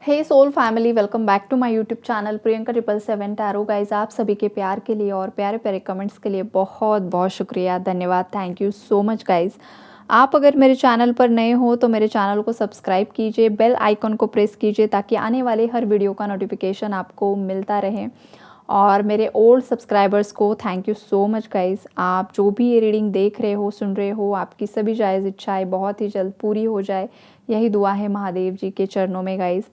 Hey soul family, welcome back to my YouTube channel Priyanka 777 tarot. Guys, आप सभी के प्यार के लिए और प्यारे प्यारे कमेंट्स के लिए बहुत बहुत शुक्रिया, धन्यवाद, thank you so much guys. आप अगर मेरे चैनल पर नए हो तो मेरे चैनल को सब्सक्राइब कीजिए, बेल आइकन को प्रेस कीजिए ताकि आने वाले हर वीडियो का नोटिफिकेशन आपको मिलता रहे। और मेरे ओल्ड सब्सक्राइबर्स को thank you so much guys. आप जो भी ये रीडिंग देख रहे हो, सुन रहे हो, आपकी सभी जायज़ इच्छाएं बहुत ही जल्द पूरी हो जाए, यही दुआ है महादेव जी के चरणों में गाइज।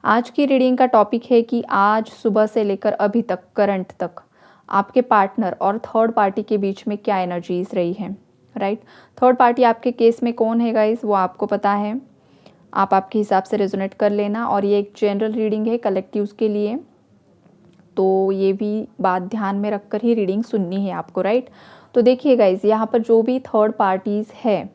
आज की रीडिंग का टॉपिक है कि आज सुबह से लेकर अभी तक, करंट तक, आपके पार्टनर और थर्ड पार्टी के बीच में क्या एनर्जीज रही है। राइट, थर्ड पार्टी आपके केस में कौन है गाइज, वो आपको पता है। आप आपके हिसाब से रेजोनेट कर लेना। और ये एक जनरल रीडिंग है कलेक्टिव्स के लिए, तो ये भी बात ध्यान में रखकर ही रीडिंग सुननी है आपको। राइट, तो देखिए गाइज, यहाँ पर जो भी थर्ड पार्टीज़ है,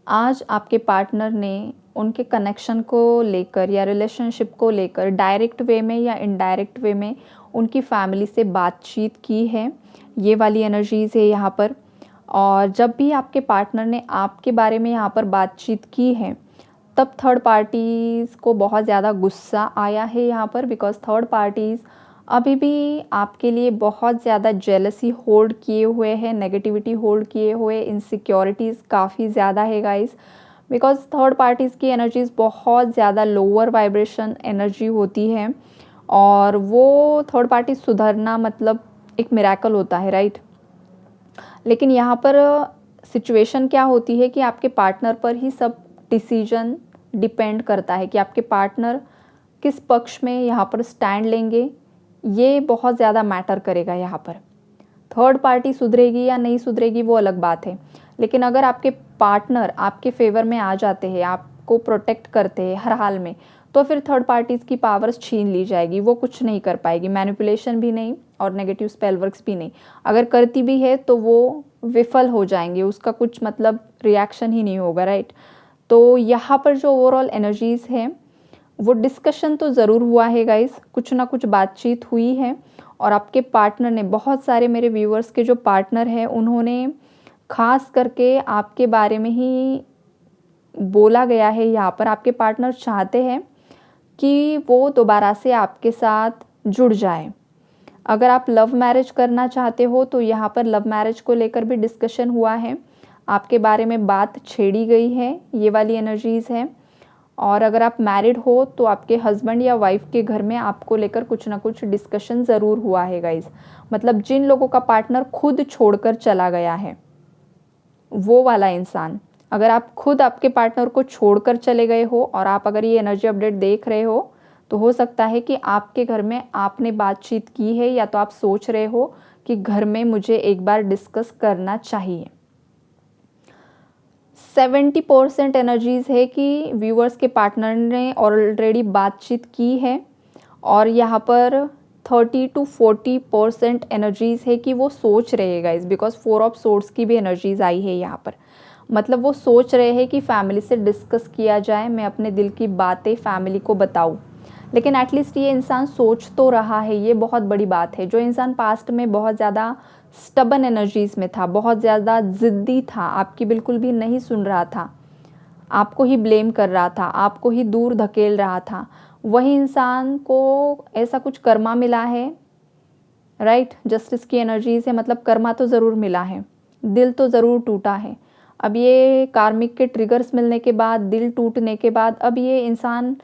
आज आपके पार्टनर ने उनके कनेक्शन को लेकर या रिलेशनशिप को लेकर डायरेक्ट वे में या इनडायरेक्ट वे में उनकी फैमिली से बातचीत की है। ये वाली एनर्जीज़ है यहाँ पर। और जब भी आपके पार्टनर ने आपके बारे में यहाँ पर बातचीत की है, तब थर्ड पार्टीज़ को बहुत ज़्यादा गुस्सा आया है यहाँ पर, बिकॉज थर्ड पार्टीज़ अभी भी आपके लिए बहुत ज़्यादा जेलसी होल्ड किए हुए हैं, नेगेटिविटी होल्ड किए हुए, इनसिक्योरिटीज़ काफ़ी ज़्यादा है गाइस। बिकॉज थर्ड पार्टीज़ की एनर्जीज़ बहुत ज़्यादा लोअर वाइब्रेशन एनर्जी होती है, और वो थर्ड पार्टी सुधरना मतलब एक मिरेकल होता है। राइट, लेकिन यहाँ पर सिचुएशन क्या होती है कि आपके पार्टनर पर ही सब डिसीजन डिपेंड करता है कि आपके पार्टनर किस पक्ष में यहाँ पर स्टैंड लेंगे। ये बहुत ज़्यादा मैटर करेगा यहाँ पर। थर्ड पार्टी सुधरेगी या नहीं सुधरेगी वो अलग बात है, लेकिन अगर आपके पार्टनर आपके फेवर में आ जाते हैं, आपको प्रोटेक्ट करते हैं हर हाल में, तो फिर थर्ड पार्टीज़ की पावर्स छीन ली जाएगी। वो कुछ नहीं कर पाएगी, मैनिपुलेशन भी नहीं और नेगेटिव स्पेल वर्क्स भी नहीं। अगर करती भी है तो वो विफल हो जाएंगे, उसका कुछ मतलब रिएक्शन ही नहीं होगा। राइट, तो यहाँ पर जो ओवरऑल एनर्जीज़ हैं, वो डिस्कशन तो ज़रूर हुआ है गाइस, कुछ ना कुछ बातचीत हुई है। और आपके पार्टनर ने, बहुत सारे मेरे व्यूअर्स के जो पार्टनर हैं, उन्होंने खास करके आपके बारे में ही बोला गया है यहाँ पर। आपके पार्टनर चाहते हैं कि वो दोबारा से आपके साथ जुड़ जाए। अगर आप लव मैरिज करना चाहते हो तो यहाँ पर लव मैरिज को लेकर भी डिस्कशन हुआ है, आपके बारे में बात छेड़ी गई है, ये वाली एनर्जीज़ है। और अगर आप मैरिड हो तो आपके हस्बैंड या वाइफ के घर में आपको लेकर कुछ ना कुछ डिस्कशन ज़रूर हुआ है गाइज। मतलब जिन लोगों का पार्टनर खुद छोड़कर चला गया है, वो वाला इंसान, अगर आप खुद आपके पार्टनर को छोड़कर चले गए हो और आप अगर ये एनर्जी अपडेट देख रहे हो, तो हो सकता है कि आपके घर में आपने बातचीत की है, या तो आप सोच रहे हो कि घर में मुझे एक बार डिस्कस करना चाहिए। 70% एनर्जीज़ है कि व्यूअर्स के पार्टनर ने ऑलरेडी बातचीत की है, और यहाँ पर 30 to 40% एनर्जीज़ है कि वो सोच रहे हैं गाइज। बिकॉज 4 ऑफ सोर्ड्स की भी एनर्जीज़ आई है यहाँ पर। मतलब वो सोच रहे हैं कि फैमिली से डिस्कस किया जाए, मैं अपने दिल की बातें फैमिली को बताऊँ। लेकिन एटलीस्ट ये इंसान सोच तो रहा है, ये बहुत बड़ी बात है। जो इंसान पास्ट में बहुत ज़्यादा स्टबन एनर्जीज़ में था, बहुत ज़्यादा ज़िद्दी था, आपकी बिल्कुल भी नहीं सुन रहा था, आपको ही ब्लेम कर रहा था, आपको ही दूर धकेल रहा था, वही इंसान को ऐसा कुछ कर्मा मिला है। राइट, जस्टिस की एनर्जीज़ है, मतलब कर्मा तो ज़रूर मिला है, दिल तो ज़रूर टूटा है। अब ये कार्मिक के ट्रिगर्स मिलने के बाद, दिल टूटने के बाद, अब ये इंसान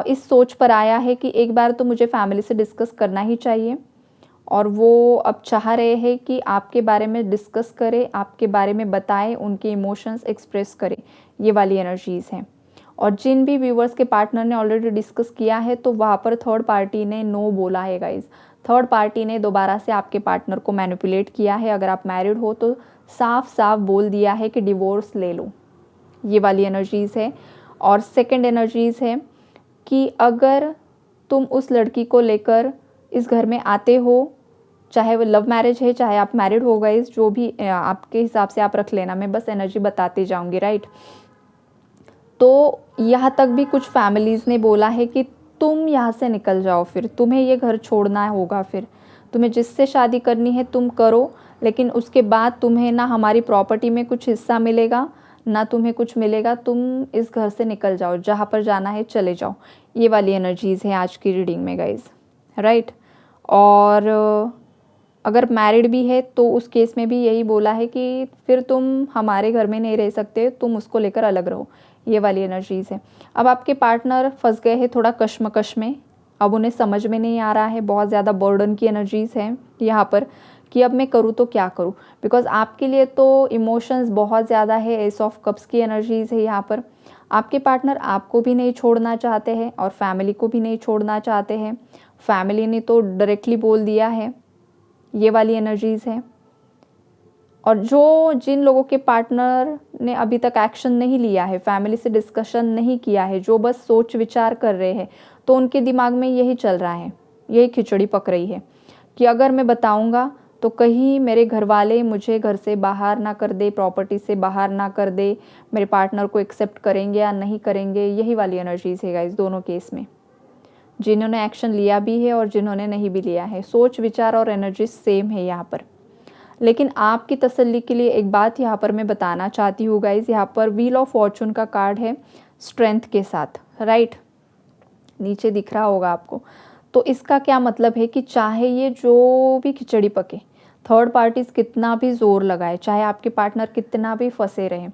इस सोच पर आया है कि एक बार तो मुझे फैमिली से डिस्कस करना ही चाहिए। और वो अब चाह रहे हैं कि आपके बारे में डिस्कस करें, आपके बारे में बताएं, उनके इमोशंस एक्सप्रेस करें। ये वाली एनर्जीज़ हैं। और जिन भी व्यूवर्स के पार्टनर ने ऑलरेडी डिस्कस किया है, तो वहाँ पर थर्ड पार्टी ने नो बोला है गाइज। थर्ड पार्टी ने दोबारा से आपके पार्टनर को मैनिपुलेट किया है। अगर आप मैरिड हो तो साफ साफ बोल दिया है कि डिवोर्स ले लो, ये वाली एनर्जीज़ है। और सेकेंड एनर्जीज़ है कि अगर तुम उस लड़की को लेकर इस घर में आते हो, चाहे वो लव मैरिज है, चाहे आप मैरिड हो गए, जो भी आपके हिसाब से आप रख लेना, मैं बस एनर्जी बताते जाऊंगी। राइट, तो यहाँ तक भी कुछ फैमिलीज़ ने बोला है कि तुम यहाँ से निकल जाओ, फिर तुम्हें ये घर छोड़ना होगा, फिर तुम्हें जिससे शादी करनी है तुम करो, लेकिन उसके बाद तुम्हें ना हमारी प्रॉपर्टी में कुछ हिस्सा मिलेगा, ना तुम्हें कुछ मिलेगा, तुम इस घर से निकल जाओ, जहाँ पर जाना है चले जाओ। ये वाली एनर्जीज़ है आज की रीडिंग में गाइज, राइट। और अगर मैरिड भी है तो उस केस में भी यही बोला है कि फिर तुम हमारे घर में नहीं रह सकते, तुम उसको लेकर अलग रहो। ये वाली एनर्जीज़ है। अब आपके पार्टनर फंस गए हैं थोड़ा कश्मकश में, अब उन्हें समझ में नहीं आ रहा है, बहुत ज़्यादा बर्डन की एनर्जीज़ हैं यहाँ पर कि अब मैं करूँ तो क्या करूँ। बिकॉज आपके लिए तो इमोशंस बहुत ज़्यादा है, एस ऑफ कप्स की एनर्जीज़ है यहाँ पर। आपके पार्टनर आपको भी नहीं छोड़ना चाहते हैं और फैमिली को भी नहीं छोड़ना चाहते हैं। फैमिली ने तो डायरेक्टली बोल दिया है, ये वाली एनर्जीज़ है। और जिन लोगों के पार्टनर ने अभी तक एक्शन नहीं लिया है, फैमिली से डिस्कशन नहीं किया है, जो बस सोच विचार कर रहे हैं, तो उनके दिमाग में यही चल रहा है, यही खिचड़ी पक रही है कि अगर मैं बताऊंगा तो कहीं मेरे घर वाले मुझे घर से बाहर ना कर दे, प्रॉपर्टी से बाहर ना कर दे, मेरे पार्टनर को एक्सेप्ट करेंगे या नहीं करेंगे। यही वाली एनर्जीज़ है गाइस दोनों केस में, जिन्होंने एक्शन लिया भी है और जिन्होंने नहीं भी लिया है। सोच विचार और एनर्जी सेम है यहाँ पर। लेकिन आपकी तसल्ली के लिए एक बात यहाँ पर मैं बताना चाहती हूँ गाइज, यहाँ पर व्हील ऑफ फॉर्चून का कार्ड है स्ट्रेंथ के साथ, राइट, नीचे दिख रहा होगा आपको। तो इसका क्या मतलब है कि चाहे ये जो भी खिचड़ी पके, थर्ड पार्टीज कितना भी जोर लगाए, चाहे आपके पार्टनर कितना भी फंसे रहे,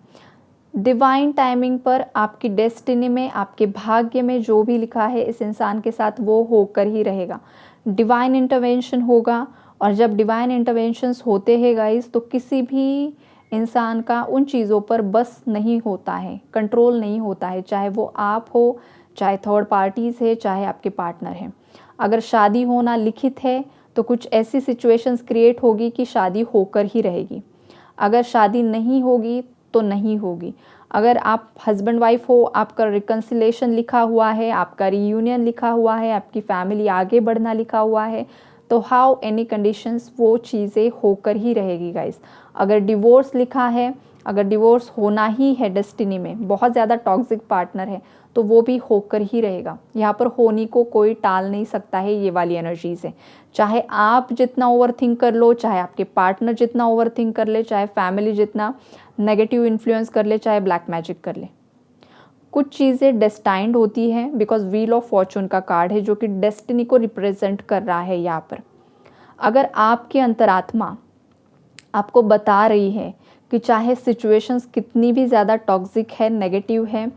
डिवाइन टाइमिंग पर आपकी डेस्टिनी में, आपके भाग्य में जो भी लिखा है इस इंसान के साथ वो होकर ही रहेगा। डिवाइन इंटरवेंशन होगा। और जब डिवाइन इंटरवेंशंस होते हैं गाइस, तो किसी भी इंसान का उन चीज़ों पर बस नहीं होता है, कंट्रोल नहीं होता है, चाहे वो आप हो, चाहे थर्ड पार्टीज़ है, चाहे आपके पार्टनर हैं। अगर शादी होना लिखित है तो कुछ ऐसी सिचुएशंस क्रिएट होगी कि शादी होकर ही रहेगी। अगर शादी नहीं होगी तो नहीं होगी। अगर आप हस्बैंड वाइफ हो, आपका रिकन्सिलेशन लिखा हुआ है, आपका रीयूनियन लिखा हुआ है, आपकी फैमिली आगे बढ़ना लिखा हुआ है, तो हाउ एनी कंडीशंस वो चीज़ें होकर ही रहेगी गाइस। अगर डिवोर्स लिखा है, अगर डिवोर्स होना ही है डेस्टिनी में, बहुत ज़्यादा टॉक्सिक पार्टनर है, तो वो भी होकर ही रहेगा। यहाँ पर होनी को कोई टाल नहीं सकता है, ये वाली एनर्जी से। चाहे आप जितना ओवर थिंक कर लो, चाहे आपके पार्टनर जितना ओवर थिंक कर ले, चाहे फैमिली जितना नेगेटिव इन्फ्लुएंस कर ले, चाहे ब्लैक मैजिक कर ले, कुछ चीज़ें डेस्टाइंड होती हैं। बिकॉज व्हील ऑफ फॉर्चून का कार्ड है जो कि डेस्टिनी को रिप्रेजेंट कर रहा है यहाँ पर। अगर आपकी अंतरात्मा आपको बता रही है कि चाहे सिचुएशंस कितनी भी ज़्यादा टॉक्सिक है, नेगेटिव है,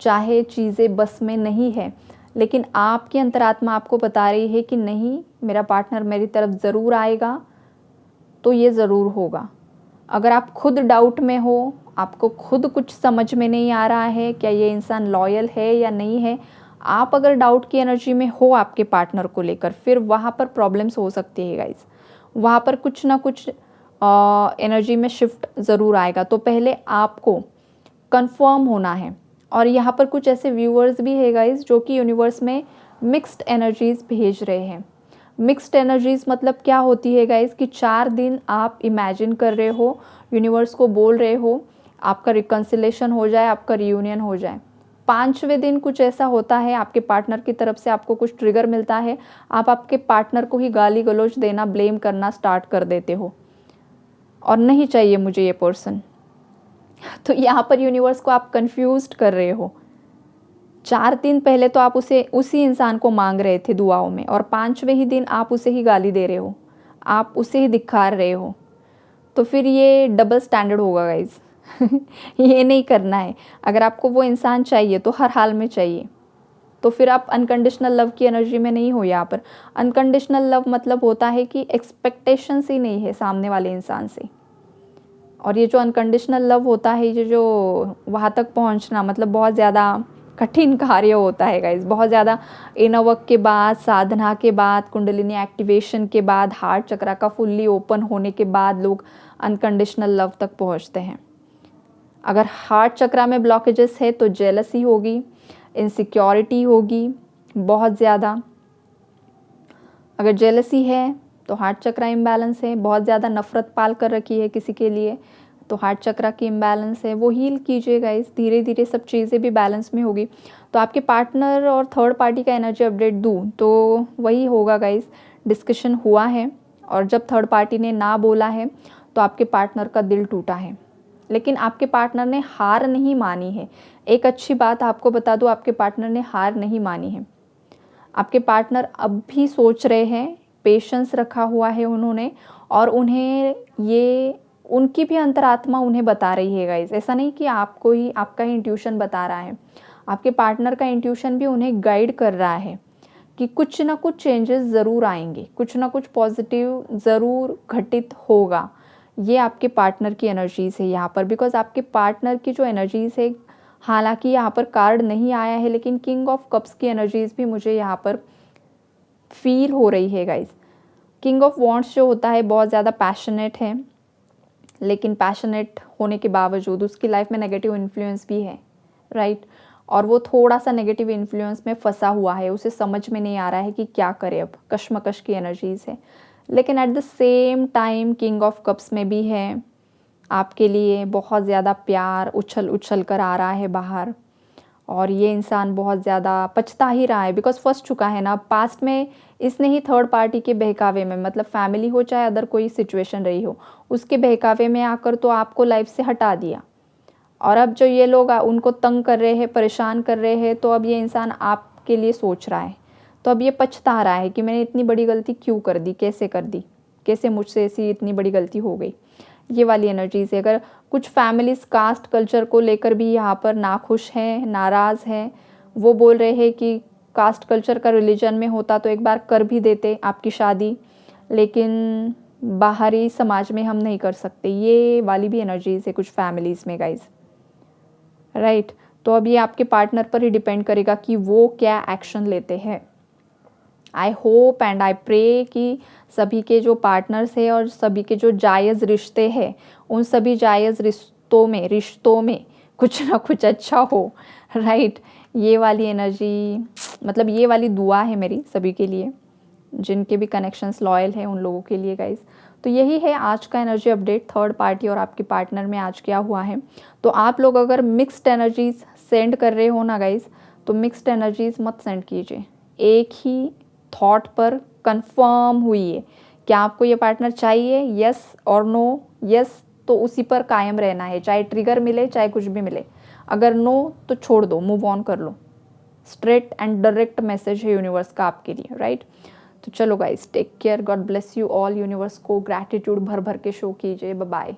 चाहे चीज़ें बस में नहीं है, लेकिन आपकी अंतरात्मा आपको बता रही है कि नहीं, मेरा पार्टनर मेरी तरफ ज़रूर आएगा, तो ये ज़रूर होगा। अगर आप खुद डाउट में हो, आपको खुद कुछ समझ में नहीं आ रहा है क्या ये इंसान लॉयल है या नहीं है, आप अगर डाउट की एनर्जी में हो आपके पार्टनर को लेकर, फिर वहाँ पर प्रॉब्लम्स हो सकती है गाइज। वहाँ पर कुछ ना कुछ एनर्जी में शिफ्ट ज़रूर आएगा। तो पहले आपको कंफर्म होना है। और यहाँ पर कुछ ऐसे व्यूअर्स भी है गाइज जो कि यूनिवर्स में मिक्स्ड एनर्जीज भेज रहे हैं। मिक्स्ड एनर्जीज मतलब क्या होती है गाइज कि 4 दिन आप इमेजिन कर रहे हो, यूनिवर्स को बोल रहे हो आपका रिकन्सिलेशन हो जाए, आपका रियूनियन हो जाए। 5वें दिन कुछ ऐसा होता है, आपके पार्टनर की तरफ से आपको कुछ ट्रिगर मिलता है, आप आपके पार्टनर को ही गाली गलौज देना, ब्लेम करना स्टार्ट कर देते हो और नहीं चाहिए मुझे ये पर्सन। तो यहाँ पर यूनिवर्स को आप कंफ्यूज्ड कर रहे हो। 4 दिन पहले तो आप उसी इंसान को मांग रहे थे दुआओं में, और 5वें ही दिन आप उसे ही गाली दे रहे हो, आप उसे ही धिक्कार रहे हो। तो फिर ये डबल स्टैंडर्ड होगा गाइज। ये नहीं करना है। अगर आपको वो इंसान चाहिए तो हर हाल में चाहिए, तो फिर आप अनकंडीशनल लव की एनर्जी में नहीं हो। यहाँ पर अनकंडीशनल लव मतलब होता है कि एक्सपेक्टेशंस ही नहीं है सामने वाले इंसान से। और ये जो अनकंडीशनल लव होता है, ये जो वहाँ तक पहुँचना मतलब बहुत ज़्यादा कठिन कार्य होता है गाइज। बहुत ज़्यादा इनर वर्क के बाद, साधना के बाद, कुंडलिनी एक्टिवेशन के बाद, हार्ट चक्रा का फुल्ली ओपन होने के बाद लोग अनकंडीशनल लव तक पहुँचते हैं। अगर हार्ट चक्रा में ब्लॉकेजेस है तो जेलसी होगी, इनसिक्योरिटी होगी बहुत ज़्यादा। अगर जेलसी है तो हार्ट चक्रा इम्बैलेंस है, बहुत ज़्यादा नफरत पाल कर रखी है किसी के लिए, तो हार्ट चक्रा की इम्बैलेंस है, वो हील कीजिए गाइस। धीरे धीरे सब चीज़ें भी बैलेंस में होगी। तो आपके पार्टनर और थर्ड पार्टी का एनर्जी अपडेट दूँ तो वही होगा गाइस। डिस्कशन हुआ है और जब थर्ड पार्टी ने ना बोला है तो आपके पार्टनर का दिल टूटा है। लेकिन आपके पार्टनर ने हार नहीं मानी है। एक अच्छी बात आपको बता दूँ, आपके पार्टनर ने हार नहीं मानी है। आपके पार्टनर अब भी सोच रहे हैं, पेशेंस रखा हुआ है उन्होंने, और उन्हें ये उनकी भी अंतरात्मा उन्हें बता रही है गाइस। ऐसा नहीं कि आपको ही आपका ही इंट्यूशन बता रहा है, आपके पार्टनर का इंट्यूशन भी उन्हें गाइड कर रहा है कि कुछ ना कुछ चेंजेस ज़रूर आएंगे, कुछ ना कुछ पॉजिटिव ज़रूर घटित होगा। ये आपके पार्टनर की एनर्जीज़ है यहाँ पर, बिकॉज आपके पार्टनर की जो एनर्जीज़ है, हालांकि यहाँ पर कार्ड नहीं आया है, लेकिन किंग ऑफ कप्स की एनर्जीज़ भी मुझे यहाँ पर फील हो रही है गाइस। किंग ऑफ वॉन्ड्स जो होता है बहुत ज़्यादा पैशनेट है, लेकिन पैशनेट होने के बावजूद उसकी लाइफ में नेगेटिव इन्फ्लुएंस भी है, राइट। और वो थोड़ा सा नेगेटिव इन्फ्लुएंस में फंसा हुआ है, उसे समझ में नहीं आ रहा है कि क्या करे, अब कश्मकश की एनर्जीज है। लेकिन at the same time king of cups में भी है आपके लिए बहुत ज़्यादा प्यार उछल उछल कर आ रहा है बाहर, और ये इंसान बहुत ज़्यादा पछता ही रहा है, बिकॉज फंस चुका है ना पास्ट में। इसने ही थर्ड पार्टी के बहकावे में, मतलब फैमिली हो चाहे अदर कोई सिचुएशन रही हो, उसके बहकावे में आकर तो आपको लाइफ से हटा दिया। और अब जो ये लोग उनको तंग कर रहे हैं, परेशान कर रहे हैं, तो अब ये इंसान आपके लिए सोच रहा है। तो अब ये पछता रहा है कि मैंने इतनी बड़ी गलती क्यों कर दी, कैसे कर दी, कैसे मुझसे ऐसी इतनी बड़ी गलती हो गई। ये वाली एनर्जी से अगर कुछ फैमिलीज कास्ट कल्चर को लेकर भी यहाँ पर नाखुश हैं, नाराज़ हैं, वो बोल रहे हैं कि कास्ट कल्चर का रिलीजन में होता तो एक बार कर भी देते आपकी शादी, लेकिन बाहरी समाज में हम नहीं कर सकते। ये वाली भी एनर्जीज है कुछ फैमिलीज़ में गाइज, राइट। तो अब ये आपके पार्टनर पर ही डिपेंड करेगा कि वो क्या एक्शन लेते हैं। I hope and I pray कि सभी के जो पार्टनर्स हैं और सभी के जो जायज़ रिश्ते हैं, उन सभी जायज़ रिश्तों में कुछ ना कुछ अच्छा हो, राइट। ये वाली एनर्जी, मतलब ये वाली दुआ है मेरी सभी के लिए, जिनके भी कनेक्शंस लॉयल हैं उन लोगों के लिए गाइज। तो यही है आज का एनर्जी अपडेट, थर्ड पार्टी और आपके पार्टनर में आज क्या हुआ है। तो आप लोग अगर मिक्स्ड एनर्जीज सेंड कर रहे हो ना गाइज, तो मिक्स्ड एनर्जीज मत सेंड कीजिए। एक ही थॉट पर कंफर्म हुई है कि आपको ये पार्टनर चाहिए, यस और नो। यस तो उसी पर कायम रहना है, चाहे ट्रिगर मिले चाहे कुछ भी मिले। अगर नो तो छोड़ दो, मूव ऑन कर लो। स्ट्रेट एंड डायरेक्ट मैसेज है यूनिवर्स का आपके लिए, राइट। तो चलो guys, take care, god bless you all. Universe को ग्रैटिट्यूड भर भर के शो कीजिए। Bye bye.